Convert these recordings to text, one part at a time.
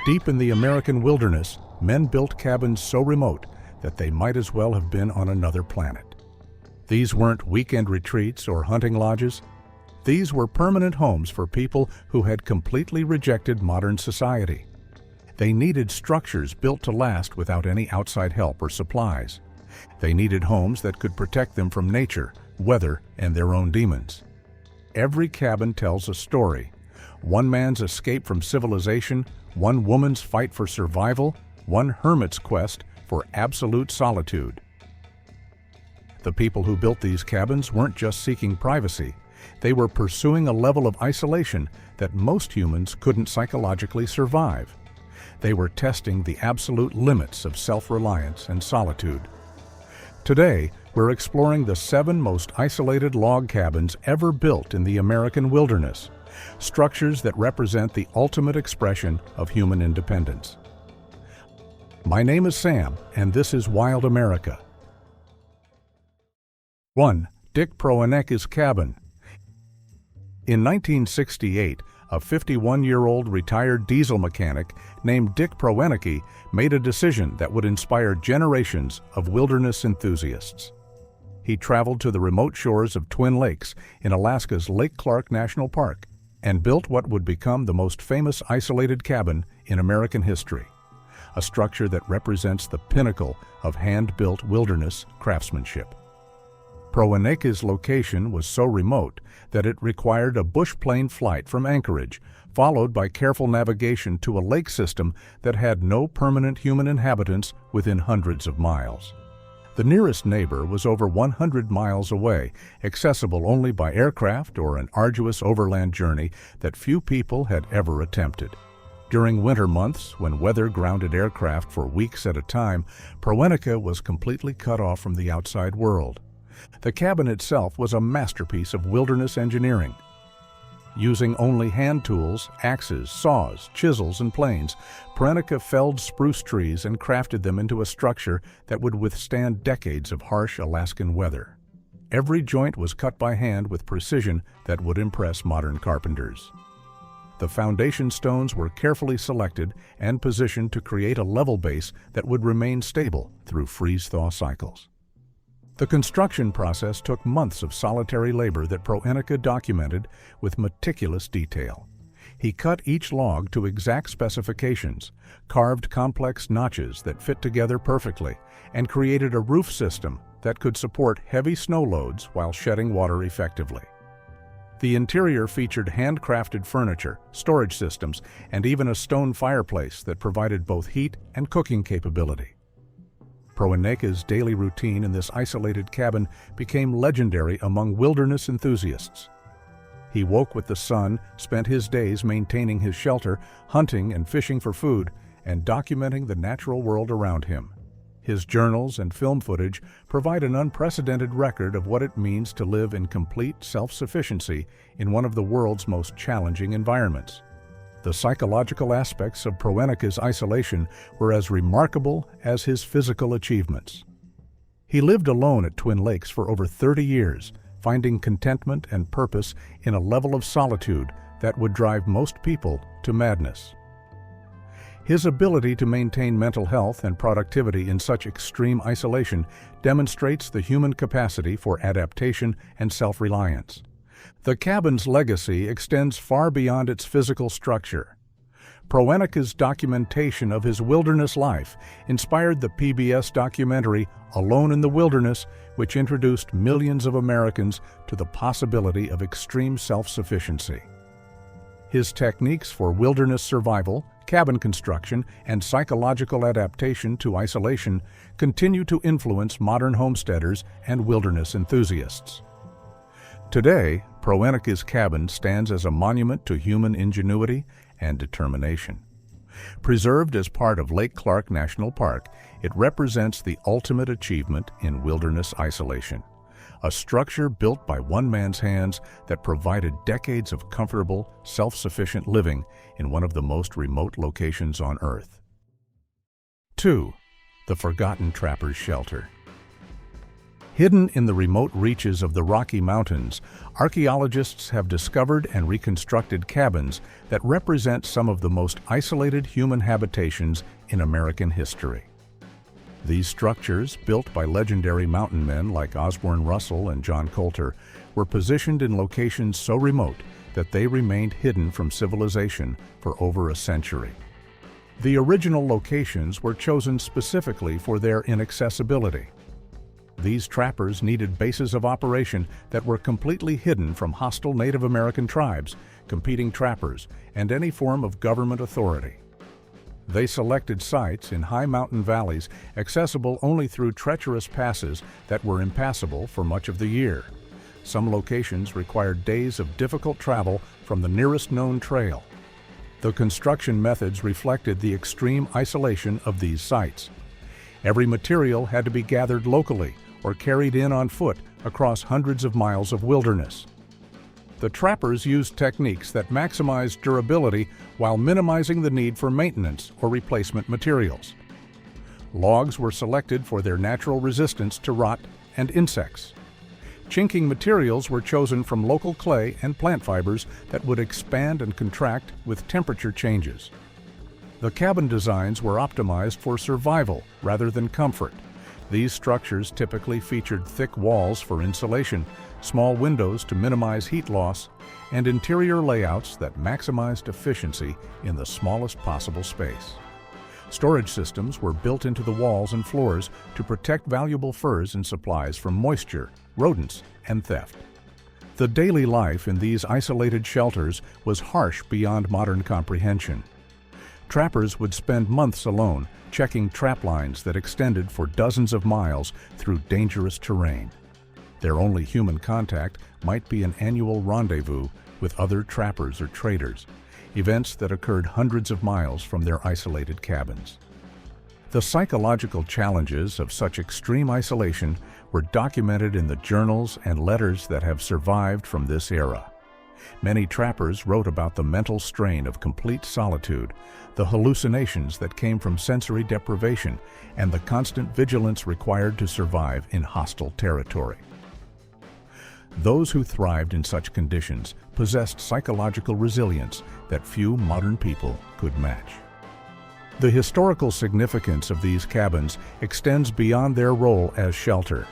Deep in the American wilderness, men built cabins so remote that they might as well have been on another planet. These weren't weekend retreats or hunting lodges. These were permanent homes for people who had completely rejected modern society. They needed structures built to last without any outside help or supplies. They needed homes that could protect them from nature, weather, and their own demons. Every cabin tells a story. One man's escape from civilization, one woman's fight for survival, one hermit's quest for absolute solitude. The people who built these cabins weren't just seeking privacy. They were pursuing a level of isolation that most humans couldn't psychologically survive. They were testing the absolute limits of self-reliance and solitude. Today, we're exploring the 7 most isolated log cabins ever built in the American wilderness, structures that represent the ultimate expression of human independence. My name is Sam, and this is Wild America. 1. Dick Proenneke's cabin. In 1968, a 51-year-old retired diesel mechanic named Dick Proenneke made a decision that would inspire generations of wilderness enthusiasts. He traveled to the remote shores of Twin Lakes in Alaska's Lake Clark National Park and built what would become the most famous isolated cabin in American history, a structure that represents the pinnacle of hand-built wilderness craftsmanship. Proenneke's location was so remote that it required a bush-plane flight from Anchorage, followed by careful navigation to a lake system that had no permanent human inhabitants within hundreds of miles. The nearest neighbor was over 100 miles away, accessible only by aircraft or an arduous overland journey that few people had ever attempted. During winter months, when weather grounded aircraft for weeks at a time, Proenneke was completely cut off from the outside world. The cabin itself was a masterpiece of wilderness engineering. Using only hand tools, axes, saws, chisels, and planes, Proenneke felled spruce trees and crafted them into a structure that would withstand decades of harsh Alaskan weather. Every joint was cut by hand with precision that would impress modern carpenters. The foundation stones were carefully selected and positioned to create a level base that would remain stable through freeze-thaw cycles. The construction process took months of solitary labor that Proenneke documented with meticulous detail. He cut each log to exact specifications, carved complex notches that fit together perfectly, and created a roof system that could support heavy snow loads while shedding water effectively. The interior featured handcrafted furniture, storage systems, and even a stone fireplace that provided both heat and cooking capability. Proenneke's daily routine in this isolated cabin became legendary among wilderness enthusiasts. He woke with the sun, spent his days maintaining his shelter, hunting and fishing for food, and documenting the natural world around him. His journals and film footage provide an unprecedented record of what it means to live in complete self-sufficiency in one of the world's most challenging environments. The psychological aspects of Proenneke's isolation were as remarkable as his physical achievements. He lived alone at Twin Lakes for over 30 years, finding contentment and purpose in a level of solitude that would drive most people to madness. His ability to maintain mental health and productivity in such extreme isolation demonstrates the human capacity for adaptation and self-reliance. The cabin's legacy extends far beyond its physical structure. Proenneke's documentation of his wilderness life inspired the PBS documentary Alone in the Wilderness, which introduced millions of Americans to the possibility of extreme self-sufficiency. His techniques for wilderness survival, cabin construction, and psychological adaptation to isolation continue to influence modern homesteaders and wilderness enthusiasts. Today, Proenneke's cabin stands as a monument to human ingenuity and determination. Preserved as part of Lake Clark National Park, it represents the ultimate achievement in wilderness isolation, a structure built by one man's hands that provided decades of comfortable, self-sufficient living in one of the most remote locations on Earth. 2. The Forgotten Trapper's Shelter. Hidden in the remote reaches of the Rocky Mountains, archaeologists have discovered and reconstructed cabins that represent some of the most isolated human habitations in American history. These structures, built by legendary mountain men like Osborne Russell and John Coulter, were positioned in locations so remote that they remained hidden from civilization for over a century. The original locations were chosen specifically for their inaccessibility. These trappers needed bases of operation that were completely hidden from hostile Native American tribes, competing trappers, and any form of government authority. They selected sites in high mountain valleys accessible only through treacherous passes that were impassable for much of the year. Some locations required days of difficult travel from the nearest known trail. The construction methods reflected the extreme isolation of these sites. Every material had to be gathered locally or carried in on foot across hundreds of miles of wilderness. The trappers used techniques that maximized durability while minimizing the need for maintenance or replacement materials. Logs were selected for their natural resistance to rot and insects. Chinking materials were chosen from local clay and plant fibers that would expand and contract with temperature changes. The cabin designs were optimized for survival rather than comfort. These structures typically featured thick walls for insulation, small windows to minimize heat loss, and interior layouts that maximized efficiency in the smallest possible space. Storage systems were built into the walls and floors to protect valuable furs and supplies from moisture, rodents, and theft. The daily life in these isolated shelters was harsh beyond modern comprehension. Trappers would spend months alone, checking trap lines that extended for dozens of miles through dangerous terrain. Their only human contact might be an annual rendezvous with other trappers or traders, events that occurred hundreds of miles from their isolated cabins. The psychological challenges of such extreme isolation were documented in the journals and letters that have survived from this era. Many trappers wrote about the mental strain of complete solitude, the hallucinations that came from sensory deprivation, and the constant vigilance required to survive in hostile territory. Those who thrived in such conditions possessed psychological resilience that few modern people could match. The historical significance of these cabins extends beyond their role as shelter.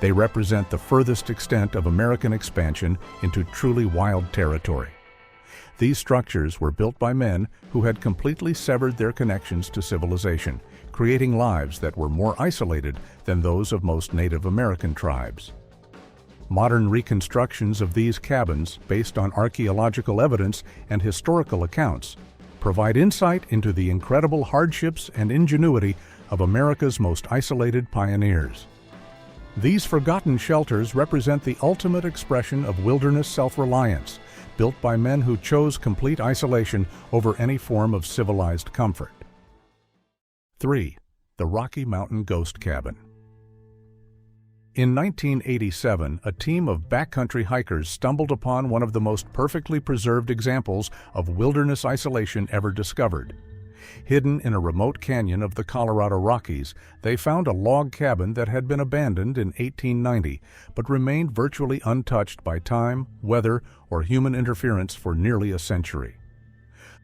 They represent the furthest extent of American expansion into truly wild territory. These structures were built by men who had completely severed their connections to civilization, creating lives that were more isolated than those of most Native American tribes. Modern reconstructions of these cabins, based on archaeological evidence and historical accounts, provide insight into the incredible hardships and ingenuity of America's most isolated pioneers. These forgotten shelters represent the ultimate expression of wilderness self-reliance, built by men who chose complete isolation over any form of civilized comfort. 3. The Rocky Mountain Ghost Cabin. In 1987, a team of backcountry hikers stumbled upon one of the most perfectly preserved examples of wilderness isolation ever discovered. Hidden in a remote canyon of the Colorado Rockies, they found a log cabin that had been abandoned in 1890, but remained virtually untouched by time, weather, or human interference for nearly a century.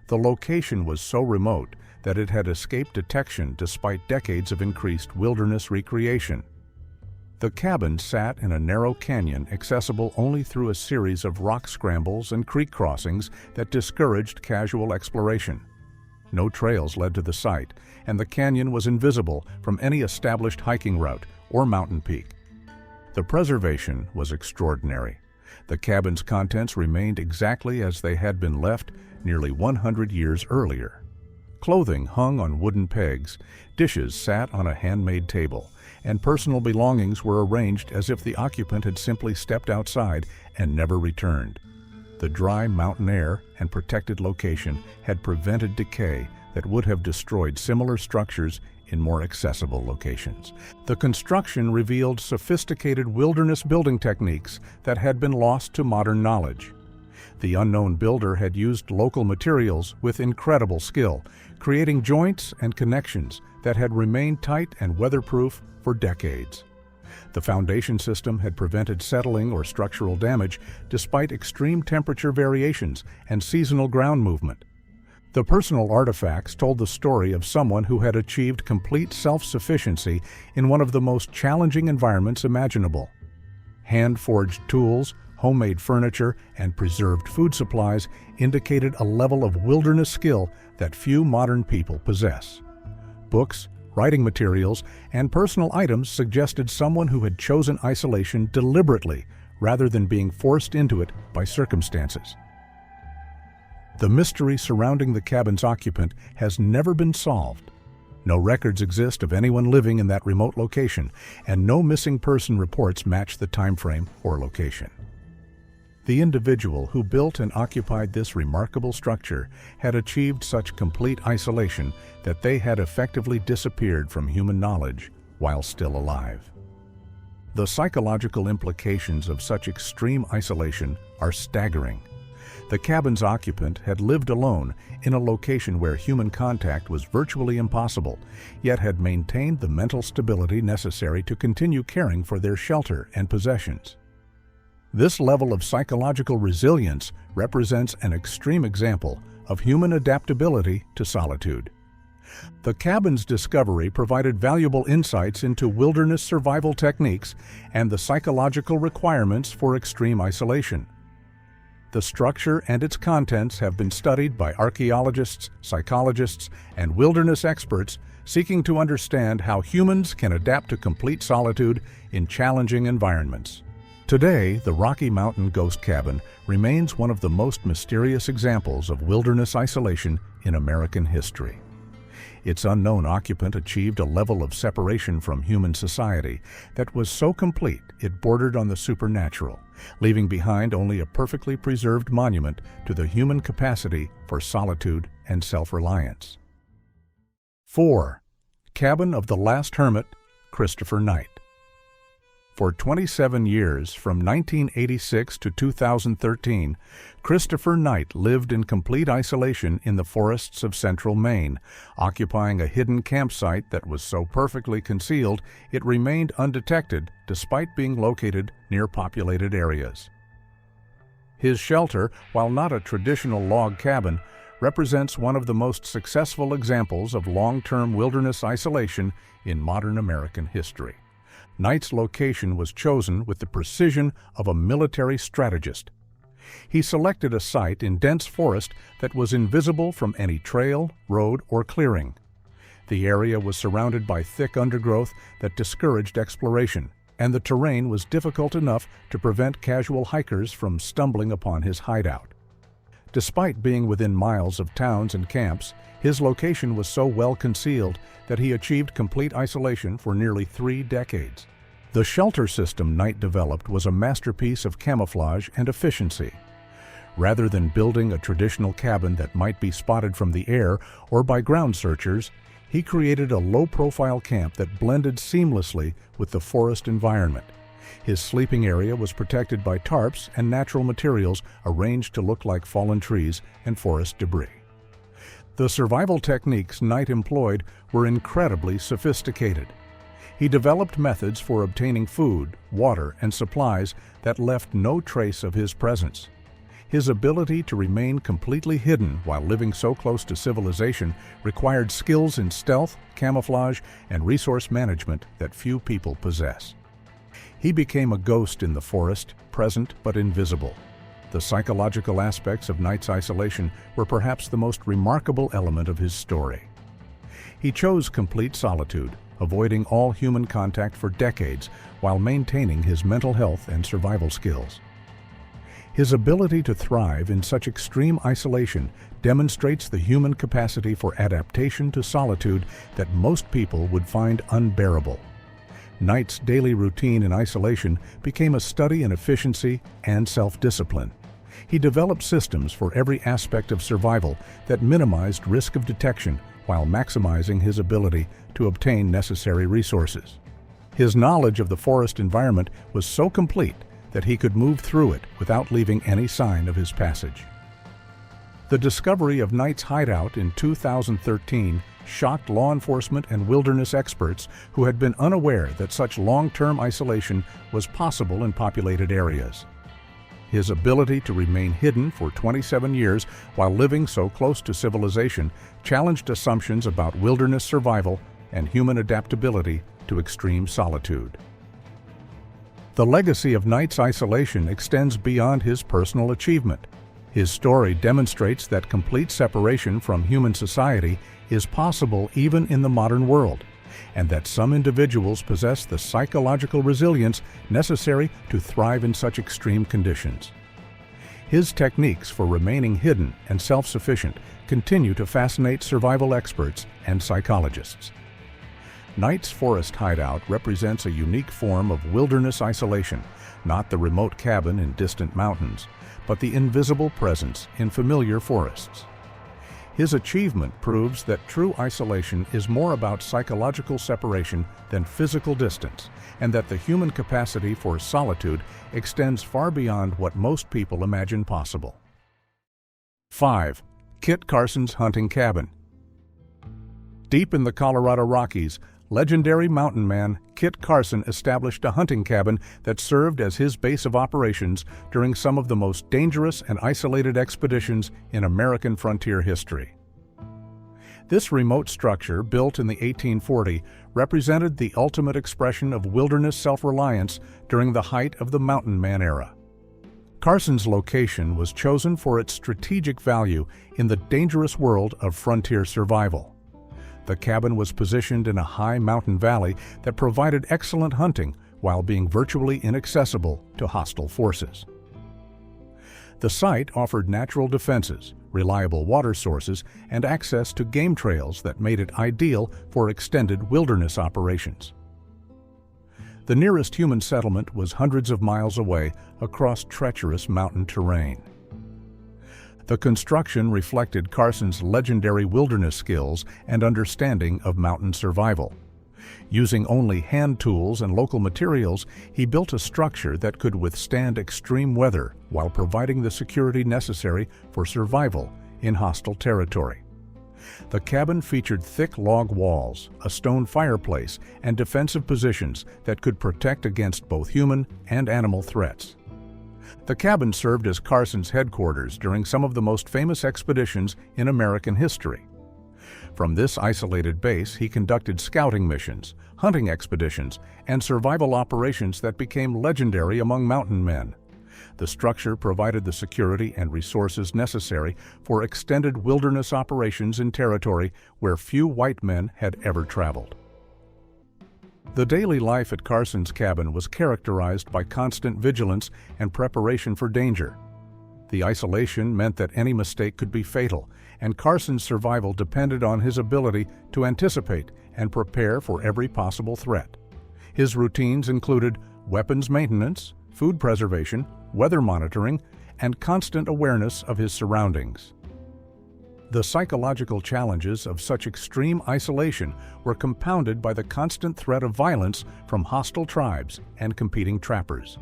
The location was so remote that it had escaped detection despite decades of increased wilderness recreation. The cabin sat in a narrow canyon accessible only through a series of rock scrambles and creek crossings that discouraged casual exploration. No trails led to the site, and the canyon was invisible from any established hiking route or mountain peak. The preservation was extraordinary. The cabin's contents remained exactly as they had been left nearly 100 years earlier. Clothing hung on wooden pegs, dishes sat on a handmade table, and personal belongings were arranged as if the occupant had simply stepped outside and never returned. The dry mountain air and protected location had prevented decay that would have destroyed similar structures in more accessible locations. The construction revealed sophisticated wilderness building techniques that had been lost to modern knowledge. The unknown builder had used local materials with incredible skill, creating joints and connections that had remained tight and weatherproof for decades. The foundation system had prevented settling or structural damage despite extreme temperature variations and seasonal ground movement. The personal artifacts told the story of someone who had achieved complete self-sufficiency in one of the most challenging environments imaginable. Hand-forged tools, homemade furniture, and preserved food supplies indicated a level of wilderness skill that few modern people possess. Books, writing materials, and personal items suggested someone who had chosen isolation deliberately rather than being forced into it by circumstances. The mystery surrounding the cabin's occupant has never been solved. No records exist of anyone living in that remote location, and no missing person reports match the time frame or location. The individual who built and occupied this remarkable structure had achieved such complete isolation that they had effectively disappeared from human knowledge while still alive. The psychological implications of such extreme isolation are staggering. The cabin's occupant had lived alone in a location where human contact was virtually impossible, yet had maintained the mental stability necessary to continue caring for their shelter and possessions. This level of psychological resilience represents an extreme example of human adaptability to solitude. The cabin's discovery provided valuable insights into wilderness survival techniques and the psychological requirements for extreme isolation. The structure and its contents have been studied by archaeologists, psychologists, and wilderness experts seeking to understand how humans can adapt to complete solitude in challenging environments. Today, the Rocky Mountain Ghost Cabin remains one of the most mysterious examples of wilderness isolation in American history. Its unknown occupant achieved a level of separation from human society that was so complete it bordered on the supernatural, leaving behind only a perfectly preserved monument to the human capacity for solitude and self-reliance. 4. Cabin of the Last Hermit, Christopher Knight. For 27 years, from 1986 to 2013, Christopher Knight lived in complete isolation in the forests of central Maine, occupying a hidden campsite that was so perfectly concealed it remained undetected despite being located near populated areas. His shelter, while not a traditional log cabin, represents one of the most successful examples of long-term wilderness isolation in modern American history. Knight's location was chosen with the precision of a military strategist. He selected a site in dense forest that was invisible from any trail, road, or clearing. The area was surrounded by thick undergrowth that discouraged exploration, and the terrain was difficult enough to prevent casual hikers from stumbling upon his hideout. Despite being within miles of towns and camps, his location was so well concealed that he achieved complete isolation for nearly 3 decades. The shelter system Knight developed was a masterpiece of camouflage and efficiency. Rather than building a traditional cabin that might be spotted from the air or by ground searchers, he created a low-profile camp that blended seamlessly with the forest environment. His sleeping area was protected by tarps and natural materials arranged to look like fallen trees and forest debris. The survival techniques Knight employed were incredibly sophisticated. He developed methods for obtaining food, water, and supplies that left no trace of his presence. His ability to remain completely hidden while living so close to civilization required skills in stealth, camouflage, and resource management that few people possess. He became a ghost in the forest, present but invisible. The psychological aspects of Knight's isolation were perhaps the most remarkable element of his story. He chose complete solitude, avoiding all human contact for decades while maintaining his mental health and survival skills. His ability to thrive in such extreme isolation demonstrates the human capacity for adaptation to solitude that most people would find unbearable. Knight's daily routine in isolation became a study in efficiency and self-discipline. He developed systems for every aspect of survival that minimized risk of detection while maximizing his ability to obtain necessary resources. His knowledge of the forest environment was so complete that he could move through it without leaving any sign of his passage. The The discovery of Knight's hideout in 2013 shocked law enforcement and wilderness experts who had been unaware that such long-term isolation was possible in populated areas. His ability to remain hidden for 27 years while living so close to civilization challenged assumptions about wilderness survival and human adaptability to extreme solitude. The legacy of Knight's isolation extends beyond his personal achievement. His story demonstrates that complete separation from human society is possible even in the modern world, and that some individuals possess the psychological resilience necessary to thrive in such extreme conditions. His techniques for remaining hidden and self-sufficient continue to fascinate survival experts and psychologists. Knight's forest hideout represents a unique form of wilderness isolation, not the remote cabin in distant mountains, but the invisible presence in familiar forests. His achievement proves that true isolation is more about psychological separation than physical distance, and that the human capacity for solitude extends far beyond what most people imagine possible. 5. Kit Carson's hunting cabin. Deep in the Colorado Rockies, legendary mountain man Kit Carson established a hunting cabin that served as his base of operations during some of the most dangerous and isolated expeditions in American frontier history. This remote structure, built in the 1840s, represented the ultimate expression of wilderness self-reliance during the height of the mountain man era. Carson's location was chosen for its strategic value in the dangerous world of frontier survival. The cabin was positioned in a high mountain valley that provided excellent hunting while being virtually inaccessible to hostile forces. The site offered natural defenses, reliable water sources, and access to game trails that made it ideal for extended wilderness operations. The nearest human settlement was hundreds of miles away across treacherous mountain terrain. The construction reflected Carson's legendary wilderness skills and understanding of mountain survival. Using only hand tools and local materials, he built a structure that could withstand extreme weather while providing the security necessary for survival in hostile territory. The cabin featured thick log walls, a stone fireplace, and defensive positions that could protect against both human and animal threats. The cabin served as Carson's headquarters during some of the most famous expeditions in American history. From this isolated base, he conducted scouting missions, hunting expeditions, and survival operations that became legendary among mountain men. The structure provided the security and resources necessary for extended wilderness operations in territory where few white men had ever traveled. The daily life at Carson's cabin was characterized by constant vigilance and preparation for danger. The isolation meant that any mistake could be fatal, and Carson's survival depended on his ability to anticipate and prepare for every possible threat. His routines included weapons maintenance, food preservation, weather monitoring, and constant awareness of his surroundings. The psychological challenges of such extreme isolation were compounded by the constant threat of violence from hostile tribes and competing trappers.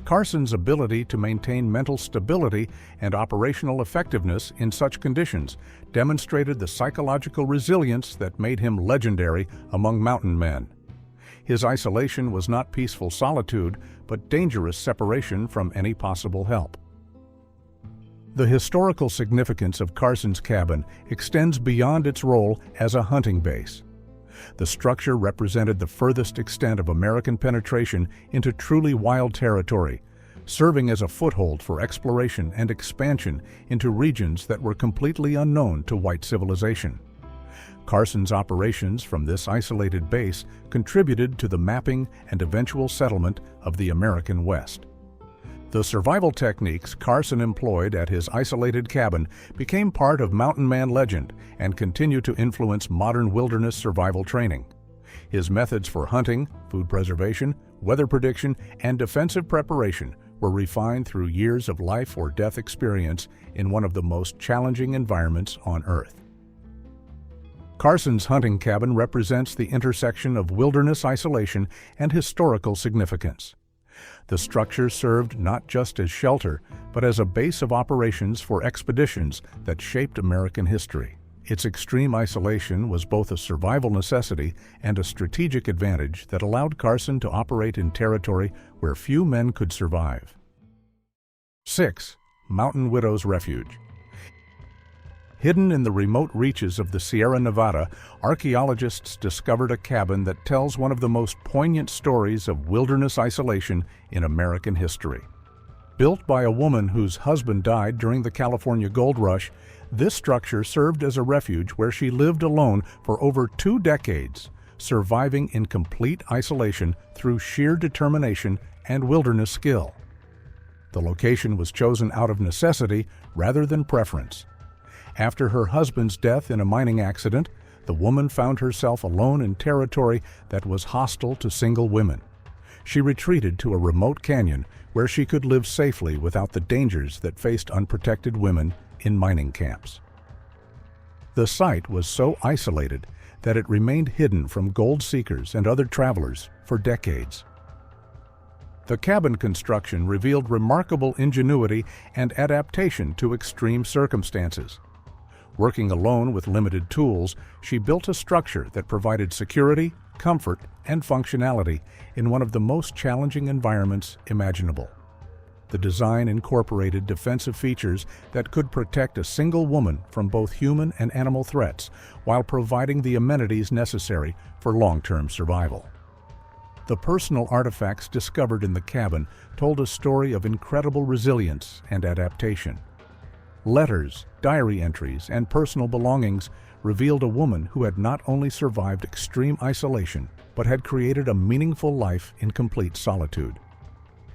Carson's ability to maintain mental stability and operational effectiveness in such conditions demonstrated the psychological resilience that made him legendary among mountain men. His isolation was not peaceful solitude, but dangerous separation from any possible help. The historical significance of Carson's cabin extends beyond its role as a hunting base. The structure represented the furthest extent of American penetration into truly wild territory, serving as a foothold for exploration and expansion into regions that were completely unknown to white civilization. Carson's operations from this isolated base contributed to the mapping and eventual settlement of the American West. The survival techniques Carson employed at his isolated cabin became part of mountain man legend and continue to influence modern wilderness survival training. His methods for hunting, food preservation, weather prediction, and defensive preparation were refined through years of life or death experience in one of the most challenging environments on Earth. Carson's hunting cabin represents the intersection of wilderness isolation and historical significance. The structure served not just as shelter, but as a base of operations for expeditions that shaped American history. Its extreme isolation was both a survival necessity and a strategic advantage that allowed Carson to operate in territory where few men could survive. 6. Mountain Widow's Refuge. Hidden in the remote reaches of the Sierra Nevada, archaeologists discovered a cabin that tells one of the most poignant stories of wilderness isolation in American history. Built by a woman whose husband died during the California Gold Rush, this structure served as a refuge where she lived alone for over 2 decades, surviving in complete isolation through sheer determination and wilderness skill. The location was chosen out of necessity rather than preference. After her husband's death in a mining accident, the woman found herself alone in territory that was hostile to single women. She retreated to a remote canyon where she could live safely without the dangers that faced unprotected women in mining camps. The site was so isolated that it remained hidden from gold seekers and other travelers for decades. The cabin construction revealed remarkable ingenuity and adaptation to extreme circumstances. Working alone with limited tools, she built a structure that provided security, comfort, and functionality in one of the most challenging environments imaginable. The design incorporated defensive features that could protect a single woman from both human and animal threats, while providing the amenities necessary for long-term survival. The personal artifacts discovered in the cabin told a story of incredible resilience and adaptation. Letters, diary entries, and personal belongings revealed a woman who had not only survived extreme isolation, but had created a meaningful life in complete solitude.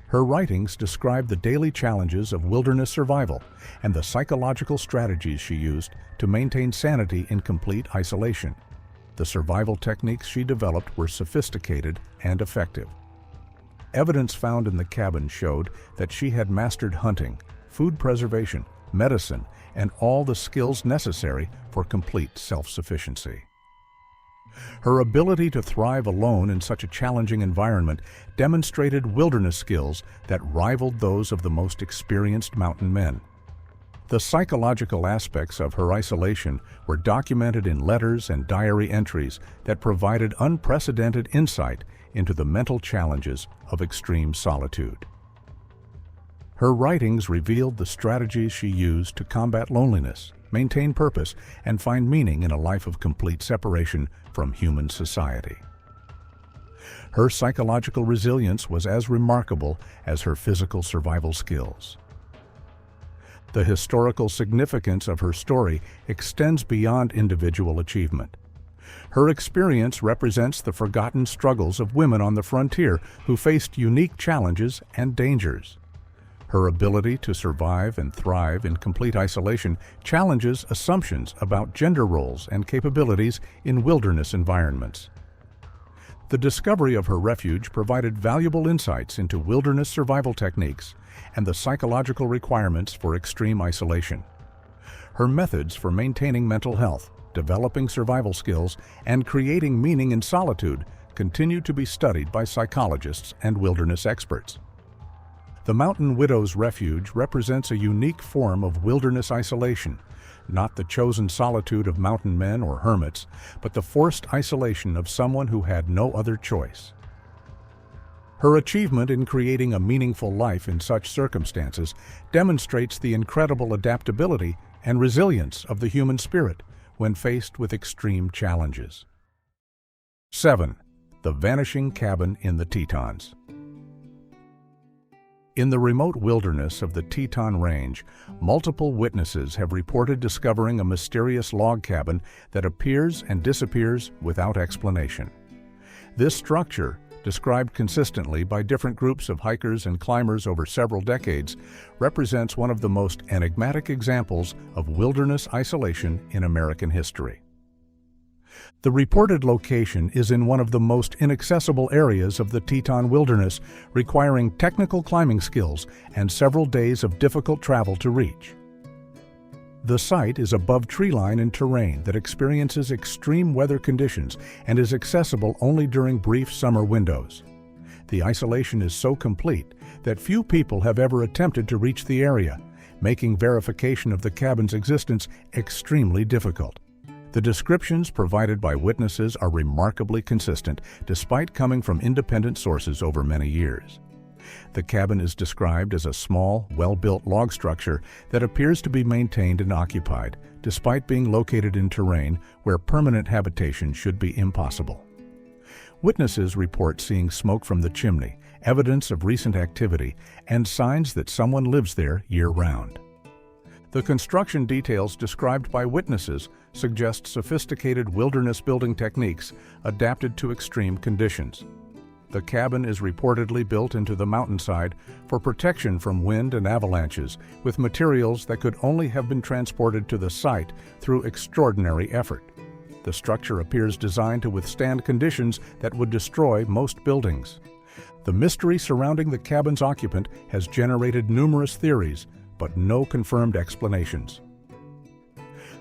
Her writings describe the daily challenges of wilderness survival and the psychological strategies she used to maintain sanity in complete isolation. The survival techniques she developed were sophisticated and effective. Evidence found in the cabin showed that she had mastered hunting, food preservation, medicine, and all the skills necessary for complete self-sufficiency. Her ability to thrive alone in such a challenging environment demonstrated wilderness skills that rivaled those of the most experienced mountain men. The psychological aspects of her isolation were documented in letters and diary entries that provided unprecedented insight into the mental challenges of extreme solitude. Her writings revealed the strategies she used to combat loneliness, maintain purpose, and find meaning in a life of complete separation from human society. Her psychological resilience was as remarkable as her physical survival skills. The historical significance of her story extends beyond individual achievement. Her experience represents the forgotten struggles of women on the frontier who faced unique challenges and dangers. Her ability to survive and thrive in complete isolation challenges assumptions about gender roles and capabilities in wilderness environments. The discovery of her refuge provided valuable insights into wilderness survival techniques and the psychological requirements for extreme isolation. Her methods for maintaining mental health, developing survival skills, and creating meaning in solitude continue to be studied by psychologists and wilderness experts. The Mountain Widow's Refuge represents a unique form of wilderness isolation, not the chosen solitude of mountain men or hermits, but the forced isolation of someone who had no other choice. Her achievement in creating a meaningful life in such circumstances demonstrates the incredible adaptability and resilience of the human spirit when faced with extreme challenges. 7. The Vanishing Cabin in the Tetons. In the remote wilderness of the Teton Range, multiple witnesses have reported discovering a mysterious log cabin that appears and disappears without explanation. This structure, described consistently by different groups of hikers and climbers over several decades, represents one of the most enigmatic examples of wilderness isolation in American history. The reported location is in one of the most inaccessible areas of the Teton Wilderness, requiring technical climbing skills and several days of difficult travel to reach. The site is above treeline in terrain that experiences extreme weather conditions and is accessible only during brief summer windows. The isolation is so complete that few people have ever attempted to reach the area, making verification of the cabin's existence extremely difficult. The descriptions provided by witnesses are remarkably consistent, despite coming from independent sources over many years. The cabin is described as a small, well-built log structure that appears to be maintained and occupied, despite being located in terrain where permanent habitation should be impossible. Witnesses report seeing smoke from the chimney, evidence of recent activity, and signs that someone lives there year-round. The construction details described by witnesses suggest sophisticated wilderness building techniques adapted to extreme conditions. The cabin is reportedly built into the mountainside for protection from wind and avalanches, with materials that could only have been transported to the site through extraordinary effort. The structure appears designed to withstand conditions that would destroy most buildings. The mystery surrounding the cabin's occupant has generated numerous theories, but no confirmed explanations.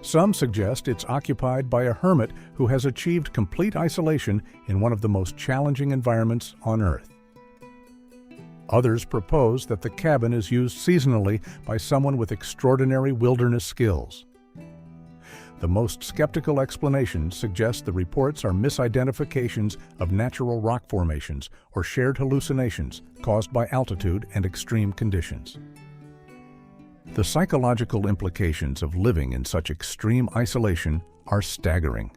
Some suggest it's occupied by a hermit who has achieved complete isolation in one of the most challenging environments on Earth. Others propose that the cabin is used seasonally by someone with extraordinary wilderness skills. The most skeptical explanations suggest the reports are misidentifications of natural rock formations or shared hallucinations caused by altitude and extreme conditions. The psychological implications of living in such extreme isolation are staggering.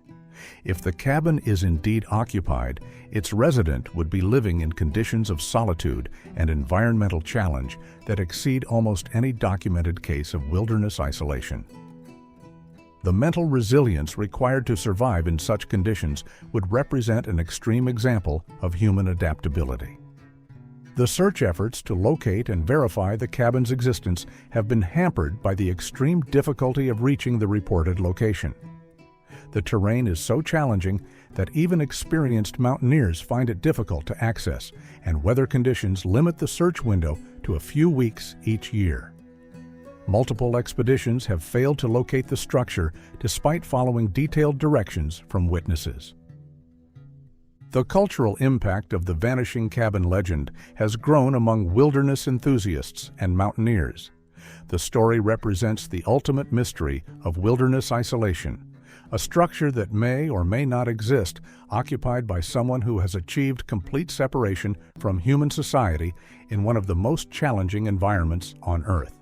If the cabin is indeed occupied, its resident would be living in conditions of solitude and environmental challenge that exceed almost any documented case of wilderness isolation. The mental resilience required to survive in such conditions would represent an extreme example of human adaptability. The search efforts to locate and verify the cabin's existence have been hampered by the extreme difficulty of reaching the reported location. The terrain is so challenging that even experienced mountaineers find it difficult to access, and weather conditions limit the search window to a few weeks each year. Multiple expeditions have failed to locate the structure despite following detailed directions from witnesses. The cultural impact of the Vanishing cabin legend has grown among wilderness enthusiasts and mountaineers. The story represents the ultimate mystery of wilderness isolation, a structure that may or may not exist, occupied by someone who has achieved complete separation from human society in one of the most challenging environments on Earth.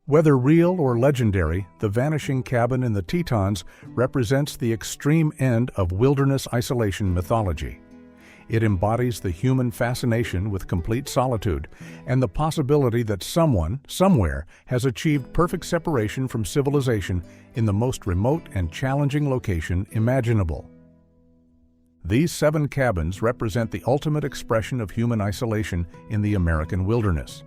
Whether real or legendary, the Vanishing cabin in the Tetons represents the extreme end of wilderness isolation mythology. It embodies the human fascination with complete solitude and the possibility that someone, somewhere, has achieved perfect separation from civilization in the most remote and challenging location imaginable. These 7 cabins represent the ultimate expression of human isolation in the American wilderness.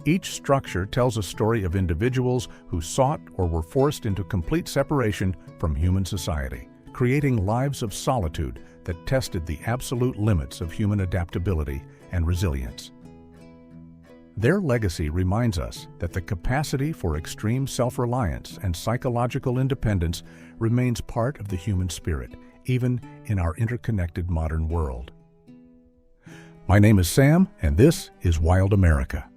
Each structure tells a story of individuals who sought or were forced into complete separation from human society, creating lives of solitude that tested the absolute limits of human adaptability and resilience. Their legacy reminds us that the capacity for extreme self-reliance and psychological independence remains part of the human spirit, even in our interconnected modern world. My name is Sam, and this is Wild America.